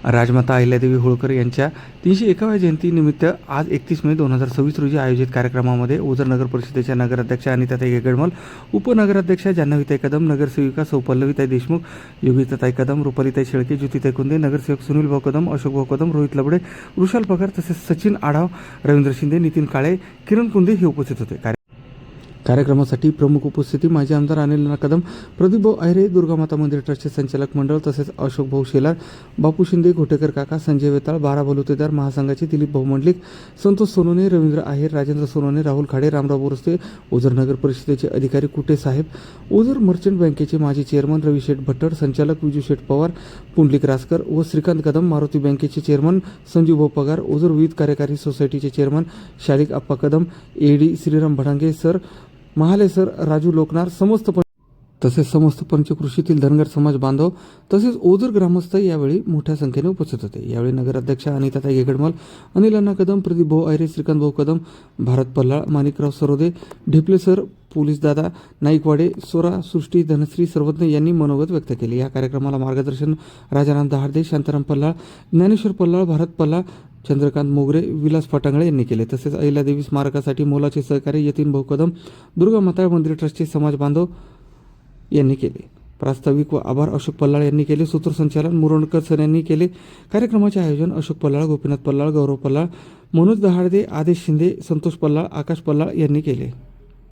राजमाता अहिल्यादेवी होळकर यांच्या 301व्या जयंतीनिमित्त आज 31 मे 2026 रोजी आयोजित कार्यक्रमामध्ये ओझर नगर परिषदेच्या नगराध्यक्षा अनिताताई गेगडमल, उपनगराध्यक्षा जान्हवीताई कदम, नगरसेविका सौ पल्लवीताई देशमुख, योगिताताई कदम, रुपालीताई शेळके, ज्योतिताई कुंदे, नगरसेवक सुनीलभाऊ कदम, अशोकभाऊ कदम, रोहित लबडे, वृषाल पगार तसेच सचिन आढाव, रवींद्र शिंदे, नितीन काळे, किरण कुंदे हे उपस्थित होते. कार्यक्रमासाठी प्रमुख उपस्थिती माजी आमदार अनिल कदम, प्रदीपभाऊ अहिरे, दुर्गामाता मंदिर ट्रस्टचे संचालक मंडळ तसेच अशोकभाऊ शेलार, बापू शिंदे, घोटेकर काका, संजय वेताळ, बारा बलुतेदार महासंघाचे दिलीपभाऊ मंडलिक, संतोष सोनोने, रवींद्र आहेर, राजेंद्र सोनोने, राहुल खाडे, रामराव बोरस्ते, ओझर नगर परिषदेचे अधिकारी कुटे साहेब, ओझर मर्चंट बँकेचे माजी चेअरमन रवी शेठ भट्टर, संचालक विजू शेठ पवार, पुंडलिक रासकर व श्रीकांत कदम, मारुती बँकेचे चेअरमन संजीवभाऊ पगार, ओझर विविध कार्यकारी सोसायटीचे चेअरमन शालिक आप्पा कदम, एडी श्रीराम भडांगे सर, महाले सर, राजू लोकनार, समस्त पंचकृषीतील धनगर समाज बांधव तसेच ओझर ग्रामस्थ यावेळी मोठ्या संख्येने उपस्थित होते. यावेळी नगराध्यक्षा अनिताताई गेगडमल, अनिल अण्णा कदम, प्रदीपभाऊ अहिरे, श्रीकांतभाऊ कदम, भारत पल्लाळ, माणिकराव सरोदे, ढेपले सर, पोलीस दादा, नाईकवाडे, सोरा, सृष्टी, धनश्री सर्वज्ञ यांनी मनोगत व्यक्त केले. या कार्यक्रमाला मार्गदर्शन राजाराम दहाडे, शांताराम पल्लाळ, ज्ञानेश्वर पल्लाळ, भारत पल्लाळ, चंद्रकांत मोगरे, विलास फटांगळे यांनी केले. तसेच अहिल्यादेवी स्मारकासाठी मोलाचे सहकार्य यतीनभाऊ कदम, दुर्गामाता मंदिर ट्रस्टचे समाज बांधव यांनी केले. प्रास्ताविक व आभार अशोक पल्लाळ यांनी केले. सूत्रसंचालन मुरणकर सर यांनी केले. कार्यक्रमाचे आयोजन अशोक पल्लाळ, गोपीनाथ पल्लाळ, गौरव पल्लाळ, मनोज दहाडे, आदेश शिंदे, संतोष पल्लाळ, आकाश पल्लाळ यांनी केले.